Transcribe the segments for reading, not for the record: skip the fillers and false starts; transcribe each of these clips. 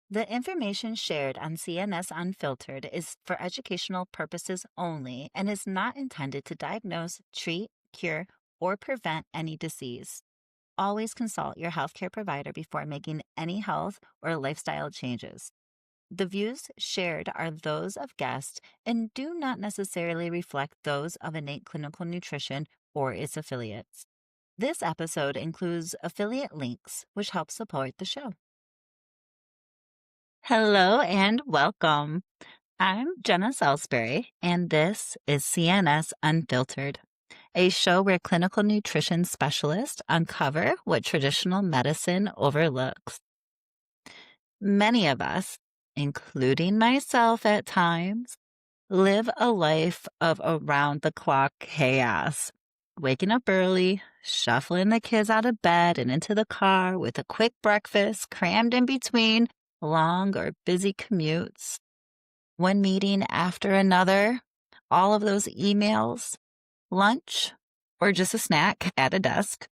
The information shared on CNS Unfiltered is for educational purposes only and is not intended to diagnose, treat, cure, or prevent any disease. Always consult your healthcare provider before making any health or lifestyle changes. The views shared are those of guests and do not necessarily reflect those of Innate Clinical Nutrition or its affiliates. This episode includes affiliate links, which help support the show. Hello and welcome. I'm Jena Salisbury, and this is CNS Unfiltered, a show where clinical nutrition specialists uncover what traditional medicine overlooks. Many of us, including myself at times, live a life of around the clock chaos. Waking up early, shuffling the kids out of bed and into the car with a quick breakfast crammed in between long or busy commutes. One meeting after another, all of those emails, lunch, or just a snack at a desk,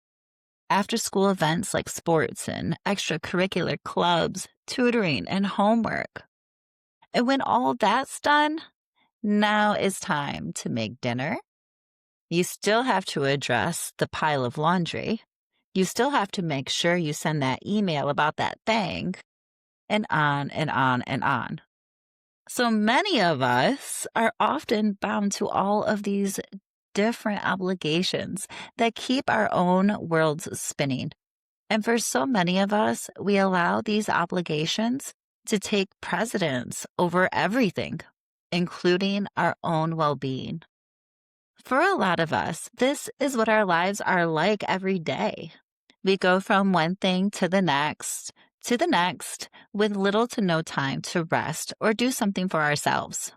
after school events like sports and extracurricular clubs, tutoring, and homework. And when all that's done, now is time to make dinner. You still have to address the pile of laundry. You still have to make sure you send that email about that thing, and on and on and on. So many of us are often bound to all of these different obligations that keep our own worlds spinning. And for so many of us, we allow these obligations to take precedence over everything, including our own well-being. For a lot of us, this is what our lives are like every day. We go from one thing to the next, with little to no time to rest or do something for ourselves.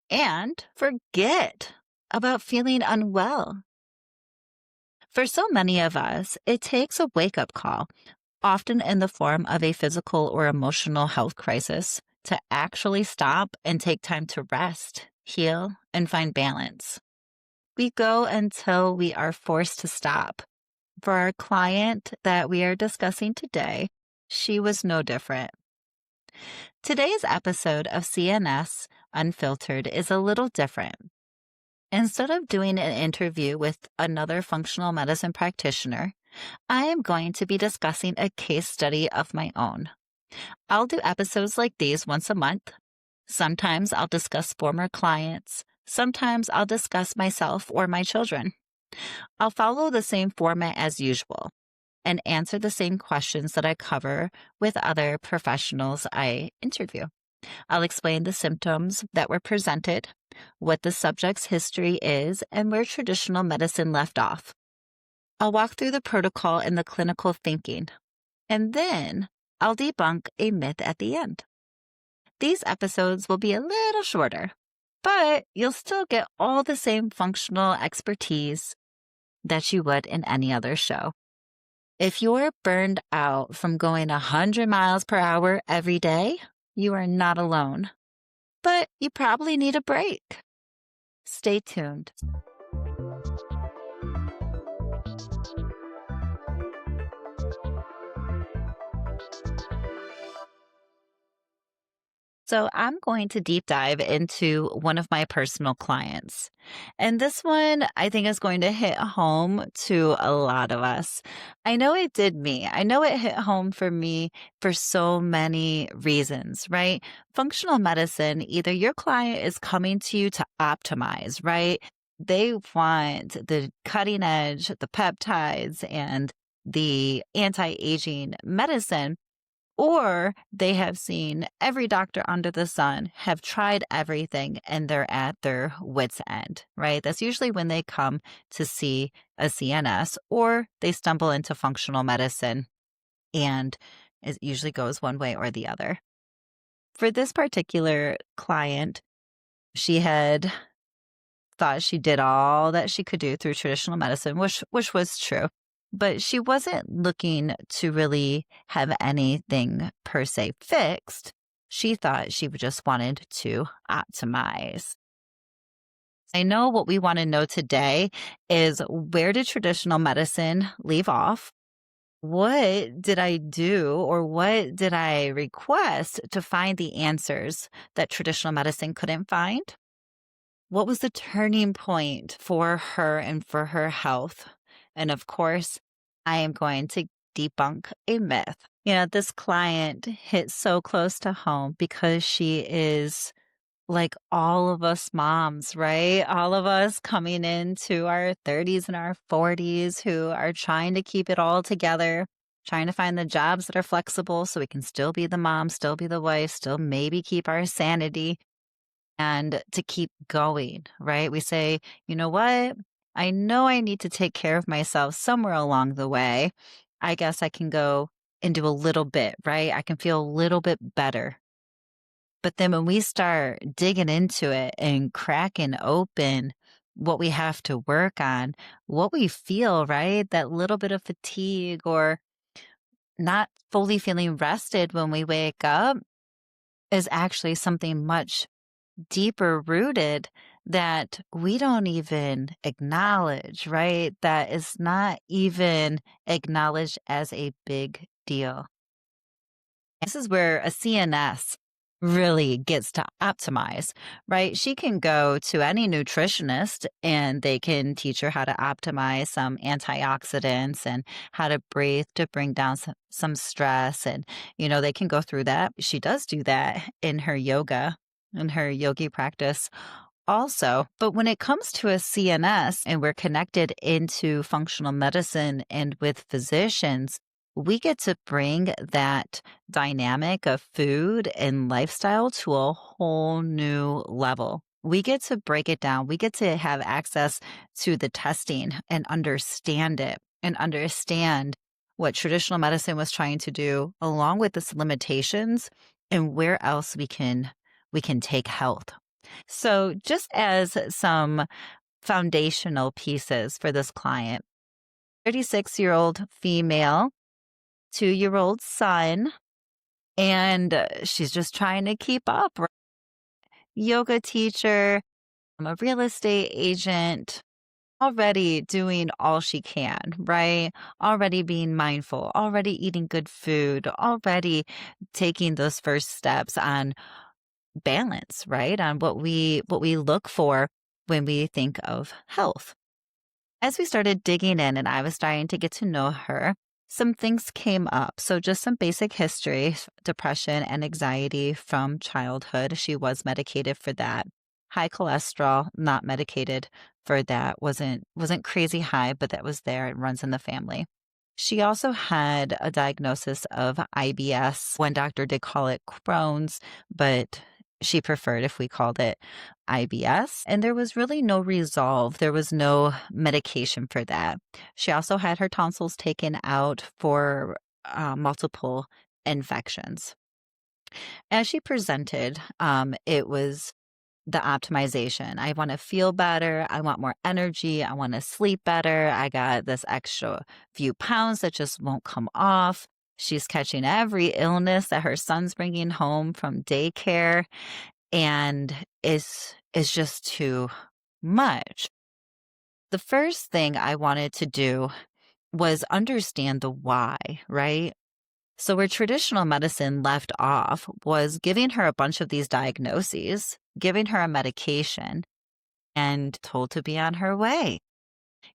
And forget about feeling unwell. For so many of us, it takes a wake-up call, often in the form of a physical or emotional health crisis, to actually stop and take time to rest, heal, and find balance. We go until we are forced to stop. For our client that we are discussing today, she was no different. Today's episode of CNS Unfiltered is a little different. Instead of doing an interview with another functional medicine practitioner, I am going to be discussing a case study of my own. I'll do episodes like these once a month. Sometimes I'll discuss former clients. Sometimes I'll discuss myself or my children. I'll follow the same format as usual and answer the same questions that I cover with other professionals I interview. I'll explain the symptoms that were presented, what the subject's history is, and where traditional medicine left off. I'll walk through the protocol and the clinical thinking, and then I'll debunk a myth at the end. These episodes will be a little shorter, but you'll still get all the same functional expertise that you would in any other show. If you're burned out from going 100 miles per hour every day, you are not alone. But you probably need a break. Stay tuned. So I'm going to deep dive into one of my personal clients. And this one I think is going to hit home to a lot of us. I know it did me. I know it hit home for me for so many reasons, right? Functional medicine, either your client is coming to you to optimize, right? They want the cutting edge, the peptides and the anti-aging medicine. Or they have seen every doctor under the sun, have tried everything, and they're at their wits' end, right? That's usually when they come to see a CNS, or they stumble into functional medicine, and it usually goes one way or the other. For this particular client, she had thought she did all that she could do through traditional medicine, which was true. But she wasn't looking to really have anything per se fixed. She thought she just wanted to optimize. I know what we want to know today is, where did traditional medicine leave off? What did I do or what did I request to find the answers that traditional medicine couldn't find? What was the turning point for her and for her health? And of course, I am going to debunk a myth. This client hit so close to home because she is like all of us moms, right? All of us coming into our 30s and our 40s who are trying to keep it all together, trying to find the jobs that are flexible so we can still be the mom, still be the wife, still maybe keep our sanity and to keep going, right? We say, you know what? I know I need to take care of myself somewhere along the way. I guess I can go and do a little bit, right? I can feel a little bit better. But then when we start digging into it and cracking open what we have to work on, what we feel, right? That little bit of fatigue or not fully feeling rested when we wake up is actually something much deeper rooted that we don't even acknowledge, right? That is not even acknowledged as a big deal. This is where a CNS really gets to optimize, right? She can go to any nutritionist and they can teach her how to optimize some antioxidants and how to breathe to bring down some stress. And, they can go through that. She does do that in her yogi practice also. But when it comes to a CNS and we're connected into functional medicine and with physicians, we get to bring that dynamic of food and lifestyle to a whole new level. We get to break it down. We get to have access to the testing and understand it and understand what traditional medicine was trying to do along with its limitations and where else we can take health. So, just as some foundational pieces for this client, 36-year-old female, 2-year-old son, and she's just trying to keep up. Right? Yoga teacher, I'm a real estate agent, already doing all she can, right? Already being mindful, already eating good food, already taking those first steps on balance, right? On what we look for when we think of health. As we started digging in and I was starting to get to know her, some things came up. So just some basic history, depression and anxiety from childhood. She was medicated for that. High cholesterol, not medicated for that. Wasn't crazy high, but that was there. It runs in the family. She also had a diagnosis of IBS. One doctor did call it Crohn's, but she preferred if we called it IBS. And there was really no resolve. There was no medication for that. She also had her tonsils taken out for multiple infections. As she presented, it was the optimization. I want to feel better. I want more energy. I want to sleep better. I got this extra few pounds that just won't come off. She's catching every illness that her son's bringing home from daycare and is just too much. The first thing I wanted to do was understand the why, right? So, where traditional medicine left off was giving her a bunch of these diagnoses, giving her a medication, and told to be on her way.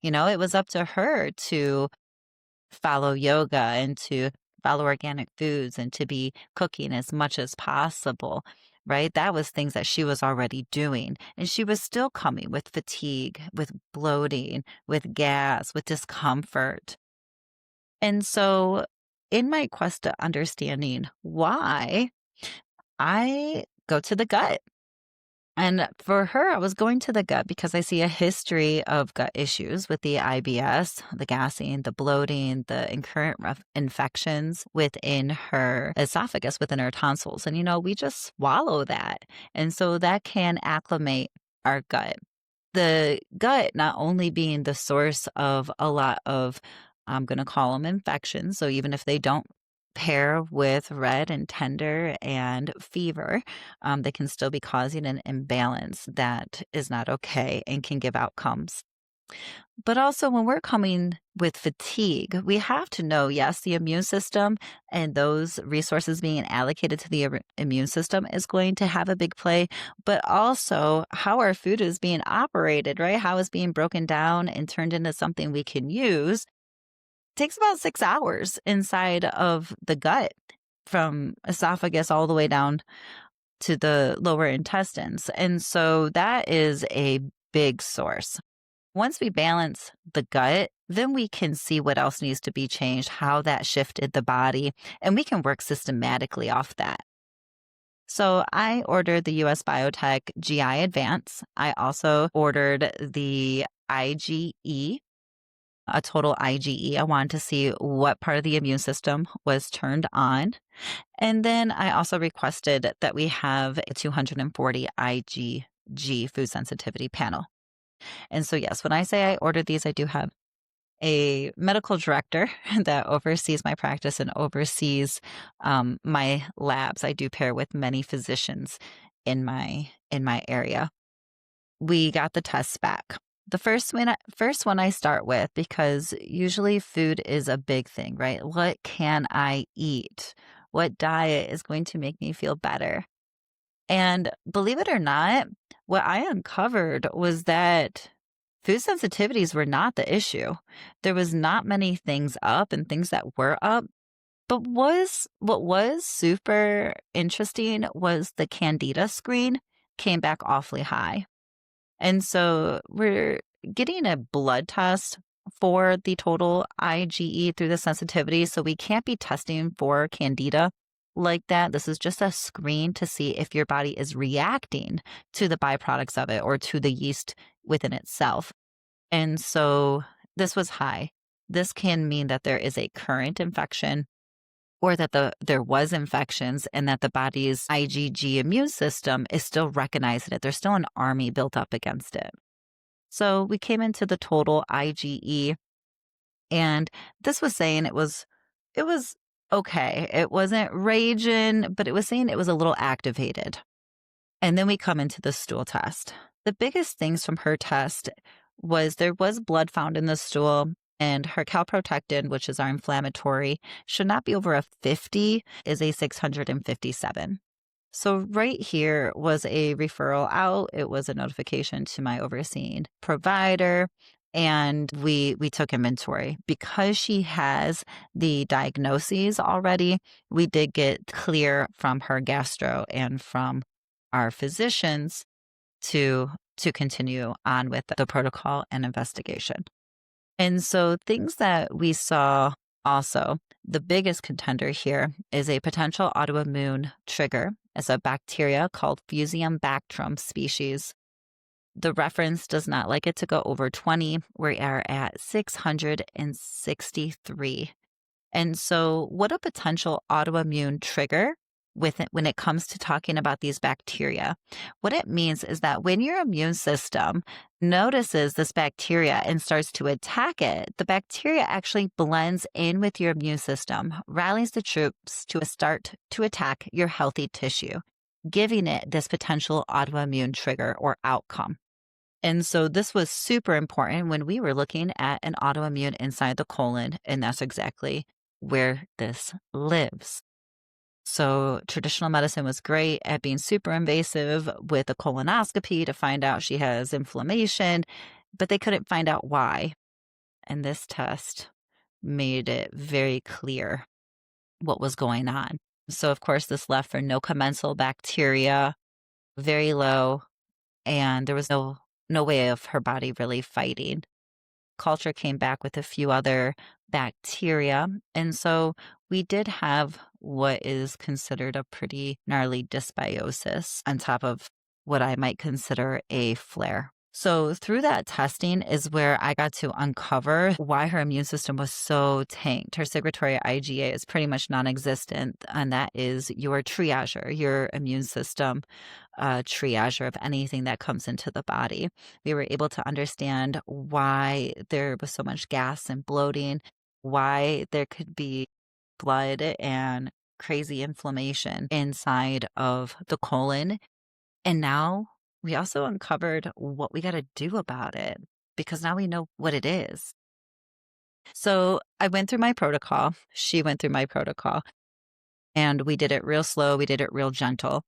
It was up to her to follow yoga and to follow organic foods and to be cooking as much as possible, right? That was things that she was already doing. And she was still coming with fatigue, with bloating, with gas, with discomfort. And so, in my quest to understanding why, I go to the gut. And for her, I was going to the gut because I see a history of gut issues with the IBS, the gassing, the bloating, the incurrent infections within her esophagus, within her tonsils. And, we just swallow that. And so that can acclimate our gut. The gut not only being the source of a lot of, I'm going to call them infections. So even if they don't pair with red and tender and fever, they can still be causing an imbalance that is not okay and can give outcomes But also, when we're coming with fatigue, we have to know, yes, the immune system and those resources being allocated to the immune system is going to have a big play, but also how our food is being operated, right? How it's being broken down and turned into something we can use takes about 6 hours inside of the gut from esophagus all the way down to the lower intestines. And so that is a big source. Once we balance the gut, then we can see what else needs to be changed, how that shifted the body, and we can work systematically off that. So I ordered the US Biotech GI Advance. I also ordered the IgE, a total IgE. I wanted to see what part of the immune system was turned on. And then I also requested that we have a 240 IgG food sensitivity panel. And so, yes, when I say I ordered these, I do have a medical director that oversees my practice and oversees my labs. I do pair with many physicians in my area. We got the tests back. The first one I start with, because usually food is a big thing, right? What can I eat? What diet is going to make me feel better? And believe it or not, what I uncovered was that food sensitivities were not the issue. There was not many things up and things that were up. But what was super interesting was the Candida screen came back awfully high. And so we're getting a blood test for the total IgE through the sensitivity. So we can't be testing for Candida like that. This is just a screen to see if your body is reacting to the byproducts of it or to the yeast within itself. And so this was high. This can mean that there is a current infection or that there was infections and that the body's IgG immune system is still recognizing it. There's still an army built up against it. So we came into the total IgE, and this was saying it was okay. It wasn't raging, but it was saying it was a little activated. And then we come into the stool test. The biggest things from her test was there was blood found in the stool, and her calprotectin, which is our inflammatory, should not be over a 50, is a 657. So right here was a referral out. It was a notification to my overseeing provider, and we took inventory. Because she has the diagnoses already, we did get clear from her gastro and from our physicians to continue on with the protocol and investigation. And so things that we saw also, the biggest contender here is a potential autoimmune trigger. It's a bacteria called Fusium bactrum species. The reference does not like it to go over 20. We are at 663. And so what a potential autoimmune trigger with it when it comes to talking about these bacteria. What it means is that when your immune system notices this bacteria and starts to attack it, the bacteria actually blends in with your immune system, rallies the troops to start to attack your healthy tissue, giving it this potential autoimmune trigger or outcome. And so this was super important when we were looking at an autoimmune inside the colon, and that's exactly where this lives. So traditional medicine was great at being super invasive with a colonoscopy to find out she has inflammation, but they couldn't find out why. And this test made it very clear what was going on. So of course this left for no commensal bacteria, very low, and there was no way of her body really fighting. Culture came back with a few other bacteria. And so we did have what is considered a pretty gnarly dysbiosis on top of what I might consider a flare. So through that testing is where I got to uncover why her immune system was so tanked. Her secretory IgA is pretty much non-existent, and that is your triager, your immune system triager of anything that comes into the body. We were able to understand why there was so much gas and bloating, why there could be blood and crazy inflammation inside of the colon. And now we also uncovered what we got to do about it. because now we know what it is. So I went through my protocol. She went through my protocol, and we did it real slow. We did it real gentle.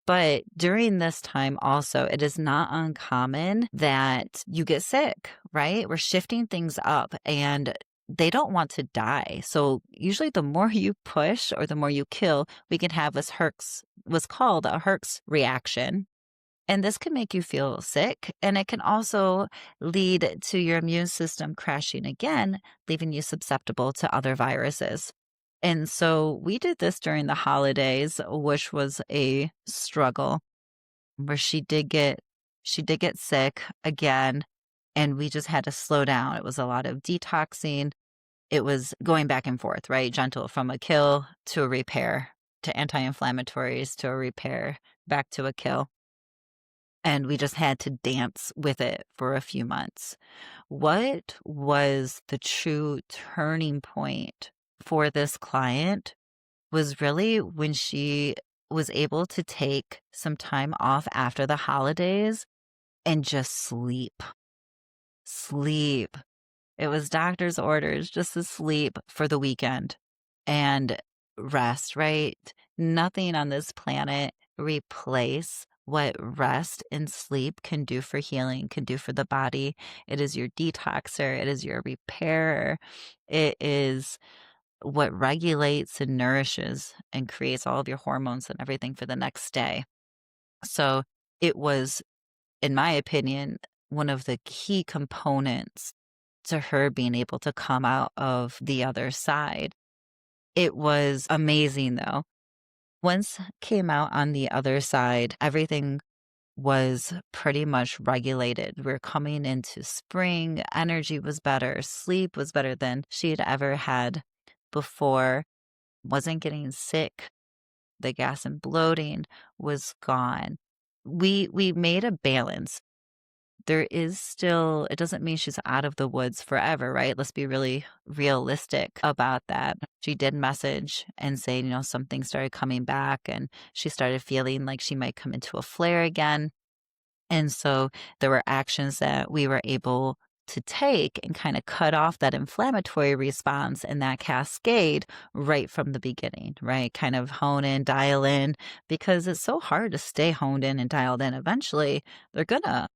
But during this time also, it is not uncommon that you get sick, right? We're shifting things up and they don't want to die. So usually the more you push or the more you kill, we can have this Herx, what's called a Herx reaction. And this can make you feel sick. And it can also lead to your immune system crashing again, leaving you susceptible to other viruses. And so we did this during the holidays, which was a struggle where she did get sick again, and we just had to slow down. It was a lot of detoxing. It was going back and forth, right? Gentle from a kill to a repair, to anti-inflammatories to a repair, back to a kill. And we just had to dance with it for a few months. What was the true turning point for this client was really when she was able to take some time off after the holidays and just sleep. Sleep. It was doctor's orders just to sleep for the weekend and rest, right? Nothing on this planet replace what rest and sleep can do for healing, can do for the body. It is your detoxer, it is your repairer. It is what regulates and nourishes and creates all of your hormones and everything for the next day. So it was, in my opinion, one of the key components to her being able to come out of the other side. It was amazing though. Once came out on the other side, everything was pretty much regulated. We're coming into spring, energy was better, sleep was better than she had ever had before, wasn't getting sick. The gas and bloating was gone. We made a balance. There is still, it doesn't mean she's out of the woods forever, right? Let's be really realistic about that. She did message and say, something started coming back and she started feeling like she might come into a flare again. And so there were actions that we were able to take and kind of cut off that inflammatory response and that cascade right from the beginning, right? Kind of hone in, dial in, because it's so hard to stay honed in and dialed in. Eventually, they're going to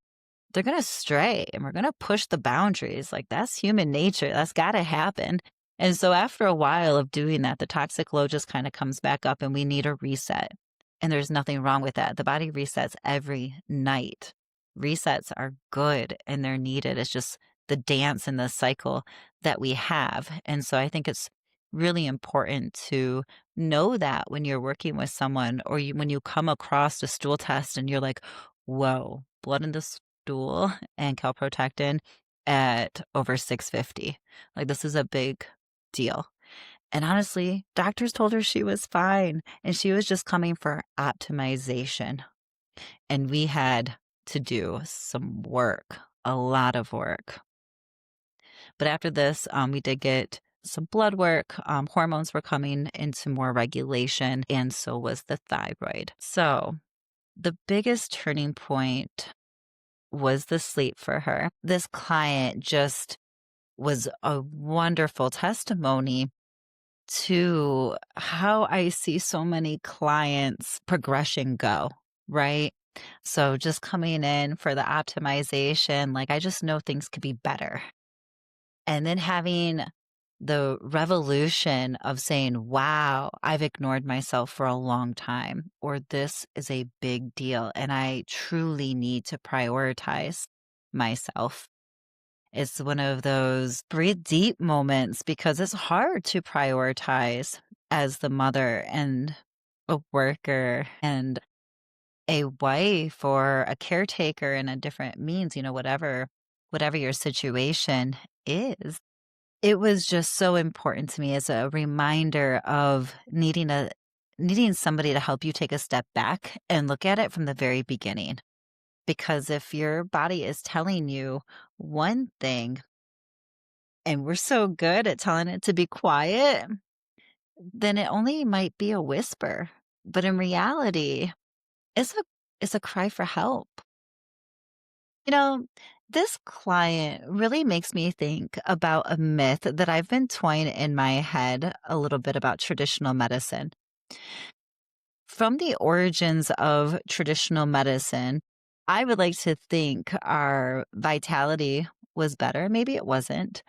stray and we're going to push the boundaries. Like that's human nature. That's got to happen. And so after a while of doing that, the toxic load just kind of comes back up and we need a reset. And there's nothing wrong with that. The body resets every night. Resets are good and they're needed. It's just the dance and the cycle that we have. And so I think it's really important to know that when you're working with someone or when you come across a stool test and you're like, whoa, blood in the stool and calprotectin at over 650. Like this is a big deal. And honestly, doctors told her she was fine and she was just coming for optimization. And we had to do some work, a lot of work. But after this, we did get some blood work. Hormones were coming into more regulation, and so was the thyroid. So the biggest turning point was the sleep for her. This client just was a wonderful testimony to how I see so many clients progression go, right? So just coming in for the optimization, like I just know things could be better. And then having the revolution of saying, wow, I've ignored myself for a long time, or this is a big deal, and I truly need to prioritize myself. It's one of those breathe deep moments because it's hard to prioritize as the mother and a worker and a wife or a caretaker in a different means, whatever your situation is. It was just so important to me as a reminder of needing somebody to help you take a step back and look at it from the very beginning. Because if your body is telling you one thing and we're so good at telling it to be quiet, then it only might be a whisper. But in reality, it's a cry for help. You know, This client really makes me think about a myth that I've been toying in my head a little bit about traditional medicine. From the origins of traditional medicine, I would like to think our vitality was better. Maybe it wasn't.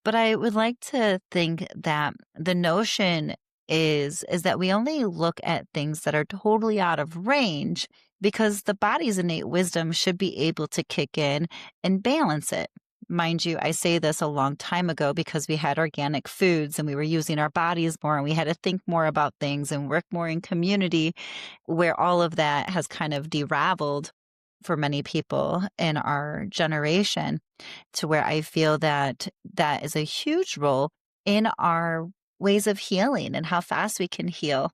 But I would like to think that the notion is that we only look at things that are totally out of range because the body's innate wisdom should be able to kick in and balance it. Mind you, I say this a long time ago because we had organic foods and we were using our bodies more and we had to think more about things and work more in community, where all of that has kind of deraveled for many people in our generation, to where I feel that that is a huge role in our ways of healing and how fast we can heal,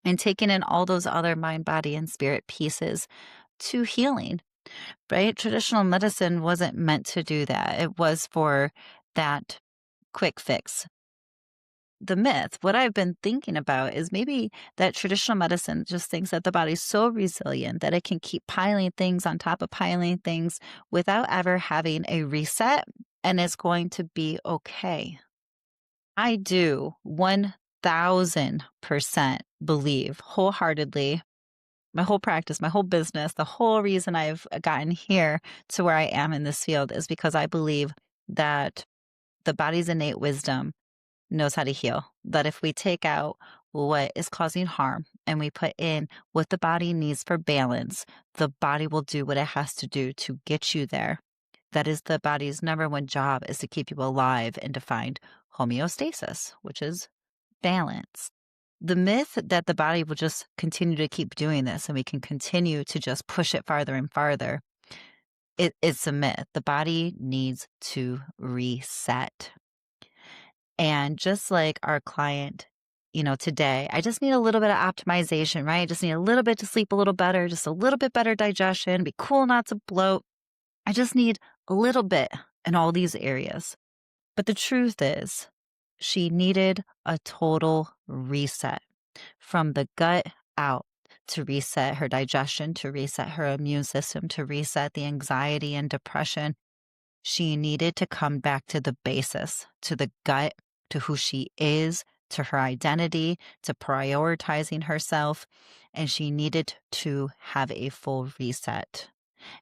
and taking in all those other mind, body, and spirit pieces to healing, right? Traditional medicine wasn't meant to do that. It was for that quick fix. The myth, what I've been thinking about is maybe that traditional medicine just thinks that the body's so resilient that it can keep piling things on top of piling things without ever having a reset, and it's going to be okay. I do 1000% believe wholeheartedly, my whole practice, my whole business, the whole reason I've gotten here to where I am in this field is because I believe that the body's innate wisdom knows how to heal. That if we take out what is causing harm and we put in what the body needs for balance, the body will do what it has to do to get you there. That is the body's number one job, is to keep you alive and to find homeostasis, which is balance. The myth that the body will just continue to keep doing this and we can continue to just push it farther and farther, it's a myth. The body needs to reset. And just like our client, today, I just need a little bit of optimization, right? I just need a little bit to sleep a little better, just a little bit better digestion, be cool not to bloat. I just need a little bit in all these areas. But the truth is, she needed a total reset from the gut out, to reset her digestion, to reset her immune system, to reset the anxiety and depression. She needed to come back to the basis, to the gut, to who she is, to her identity, to prioritizing herself, and she needed to have a full reset.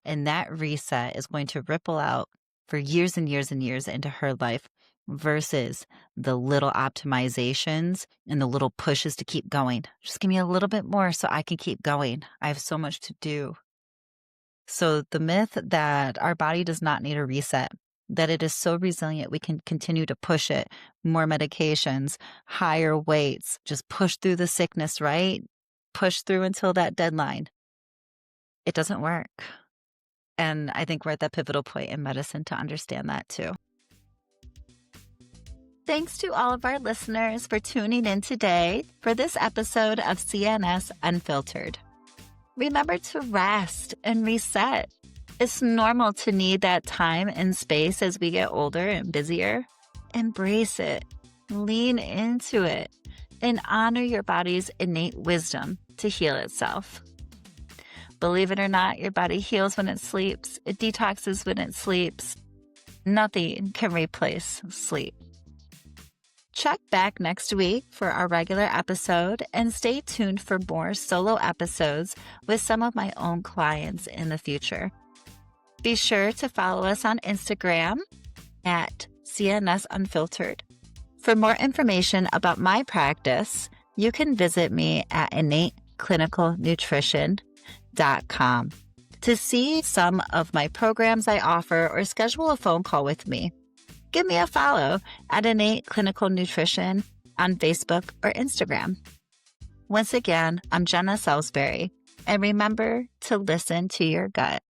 And that reset is going to ripple out for years and years and years into her life, versus the little optimizations and the little pushes to keep going. Just give me a little bit more so I can keep going. I have so much to do. So the myth that our body does not need a reset, that it is so resilient we can continue to push it, more medications, higher weights, just push through the sickness, right? Push through until that deadline. It doesn't work. And I think we're at that pivotal point in medicine to understand that too. Thanks to all of our listeners for tuning in today for this episode of CNS Unfiltered. Remember to rest and reset. It's normal to need that time and space as we get older and busier. Embrace it, lean into it, and honor your body's innate wisdom to heal itself. Believe it or not, your body heals when it sleeps. It detoxes when it sleeps. Nothing can replace sleep. Check back next week for our regular episode and stay tuned for more solo episodes with some of my own clients in the future. Be sure to follow us on Instagram at CNS Unfiltered. For more information about my practice, you can visit me at innateclinicalnutrition.com to see some of my programs I offer or schedule a phone call with me. Give me a follow at Innate Clinical Nutrition on Facebook or Instagram. Once again, I'm Jena Salisbury, and remember to listen to your gut.